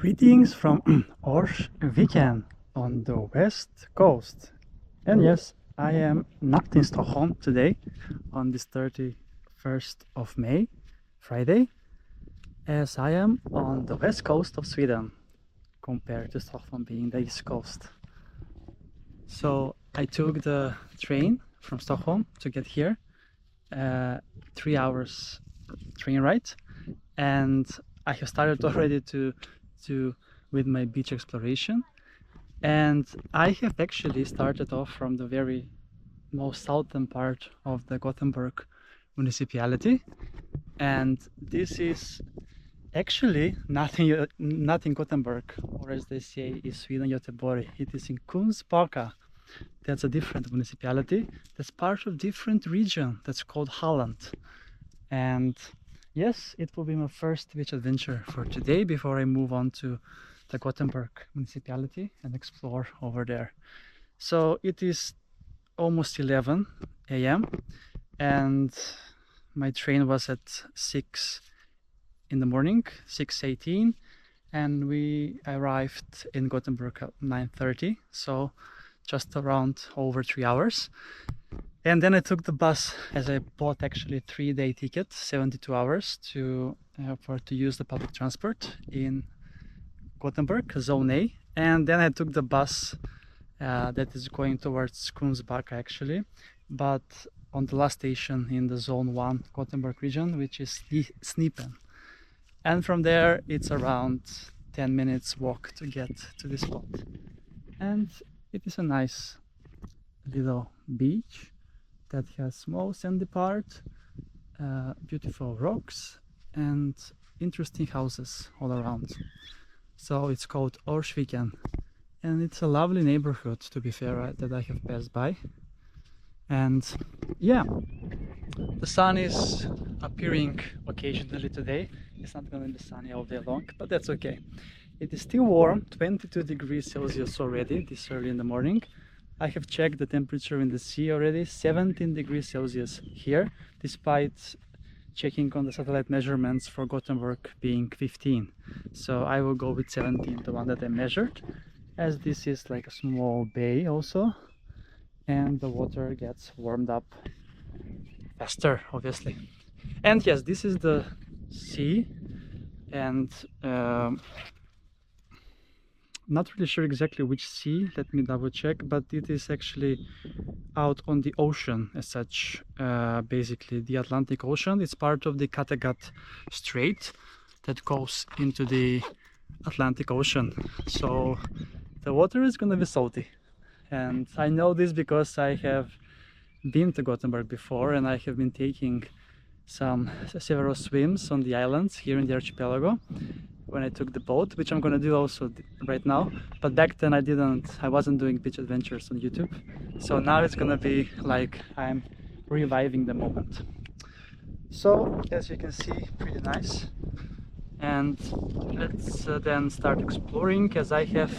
Greetings from Örsviken on the west coast. And yes, I am not in Stockholm today on this 31st of May, Friday, as I am on the west coast of Sweden compared to Stockholm being the east coast. So I took the train from Stockholm to get here, 3 hours train ride, and I have started already to with my beach exploration, and I have actually started off from the very most southern part of the Gothenburg municipality, and this is actually not in Gothenburg, or as they say in Sweden, Göteborg. It is in Kungsbacka. That's a different municipality. That's part of different region that's called Halland. And yes, it will be my first beach adventure for today before I move on to the Gothenburg municipality and explore over there. So it is almost 11 a.m. and my train was at 6 in the morning, 6:18, and we arrived in Gothenburg at 9:30, so just around over 3 hours. And then I took the bus, as I bought actually 3-day ticket, 72 hours to use the public transport in Gothenburg, Zone A. And then I took the bus that is going towards Kungsbacka actually, but on the last station in the Zone 1 Gothenburg region, which is Snipen. And from there it's around 10 minutes walk to get to this spot. And it is a nice little beach that has small sandy part, beautiful rocks and interesting houses all around. So it's called Örsviken, and it's a lovely neighborhood, to be fair, that I have passed by. And yeah, the sun is appearing occasionally today. It's not going to be sunny all day long, but that's okay. It is still warm, 22 degrees Celsius already this early in the morning. I have checked the temperature in the sea already, 17 degrees Celsius here, despite checking on the satellite measurements for Gothenburg being 15. So I will go with 17, the one that I measured, as this is like a small bay also, and the water gets warmed up faster, obviously. And yes, this is the sea, and not really sure exactly which sea, let me double check, but it is actually out on the ocean as such, basically the Atlantic Ocean. It's part of the Kattegat Strait that goes into the Atlantic Ocean, so the water is gonna be salty. And I know this because I have been to Gothenburg before, and I have been taking several swims on the islands here in the archipelago when I took the boat, which I'm gonna do also right now. But back then I wasn't doing beach adventures on YouTube, so now it's gonna be like I'm reviving the moment. So as you can see, pretty nice. And let's then start exploring, as I have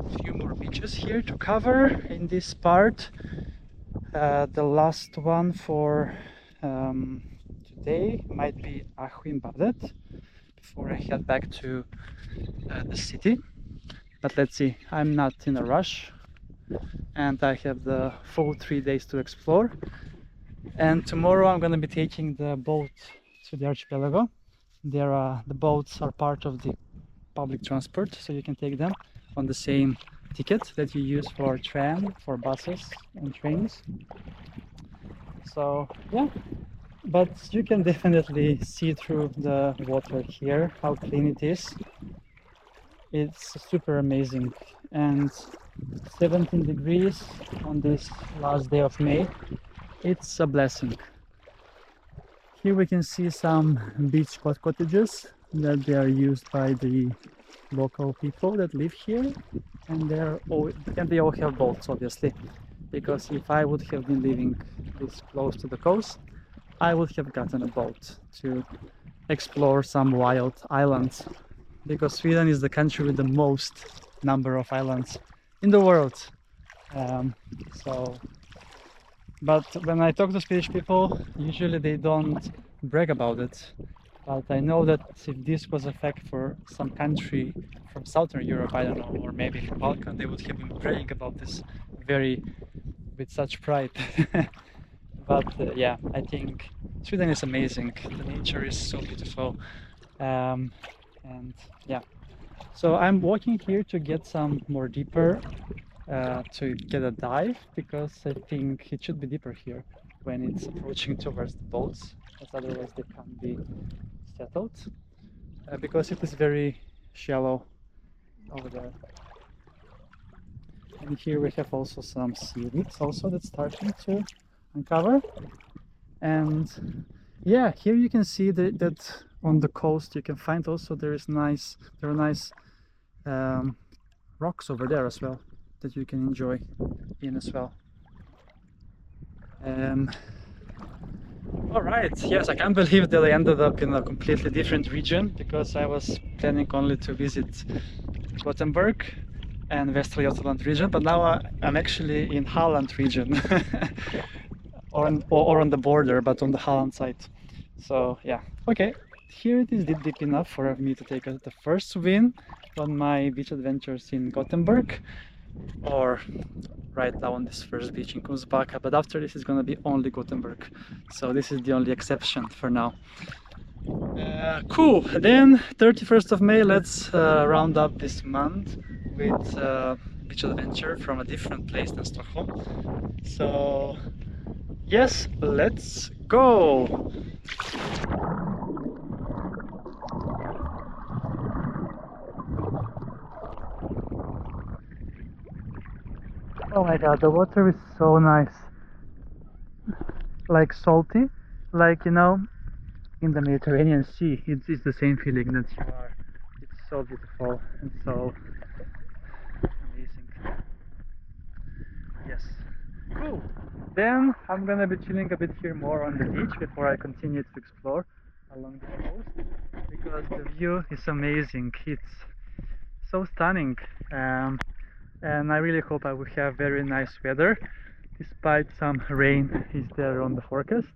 a few more beaches here to cover in this part. The last one for today might be Askim before I head back to the city. But let's see, I'm not in a rush and I have the full 3 days to explore. And tomorrow I'm going to be taking the boat to the archipelago. The boats are part of the public transport, so you can take them on the same ticket that you use for tram, for buses and trains. So yeah, but you can definitely see through the water here how clean it is. It's super amazing. And 17 degrees on this last day of May, it's a blessing. Here we can see some beach cottages that they are used by the local people that live here, and they all have boats, obviously, because if I would have been living this close to the coast, I would have gotten a boat to explore some wild islands, because Sweden is the country with the most number of islands in the world. But when I talk to Swedish people, usually they don't brag about it, But I know that if this was a fact for some country from Southern Europe, I don't know, or maybe from Balkan, they would have been praying about this very with such pride. But yeah, I think Sweden is amazing. The nature is so beautiful, and yeah. So I'm walking here to get some more deeper, to get a dive, because I think it should be deeper here when it's approaching towards the boats, as otherwise they can't be settled, because it is very shallow over there. And here we have also some seaweeds also that's starting to uncover. And yeah, here you can see that on the coast you can find also there are nice rocks over there as well that you can enjoy in as well. All right, yes, I can't believe that I ended up in a completely different region, because I was planning only to visit Gothenburg and Västra Götaland region, but now I'm actually in Halland region. or on the border, but on the Halland side. So yeah, okay, here it is deep enough for me to take the first swim on my beach adventures in Gothenburg, or right now on this first beach in Kungsbacka, but after this is gonna be only Gothenburg, so this is the only exception for now. Cool, then 31st of May, let's round up this month with beach adventure from a different place than Stockholm. So yes, let's go! Oh my god, the water is so nice. Like salty, like, you know, in the Mediterranean Sea, it's the same feeling that you are. It's so beautiful and so amazing. Yes. Cool. Then I'm gonna be chilling a bit here more on the beach before I continue to explore along the coast, because the view is amazing. It's so stunning, and I really hope I will have very nice weather, despite some rain is there on the forecast.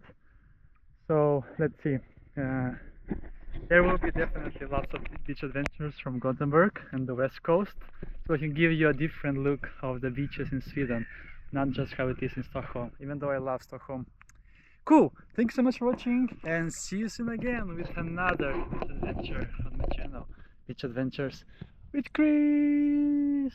So let's see. There will be definitely lots of beach adventures from Gothenburg and the west coast, so I can give you a different look of the beaches in Sweden, not just how it is in Stockholm, even though I love Stockholm. Cool! Thanks so much for watching, and see you soon again with another beach adventure on my channel, Beach Adventures with Chris!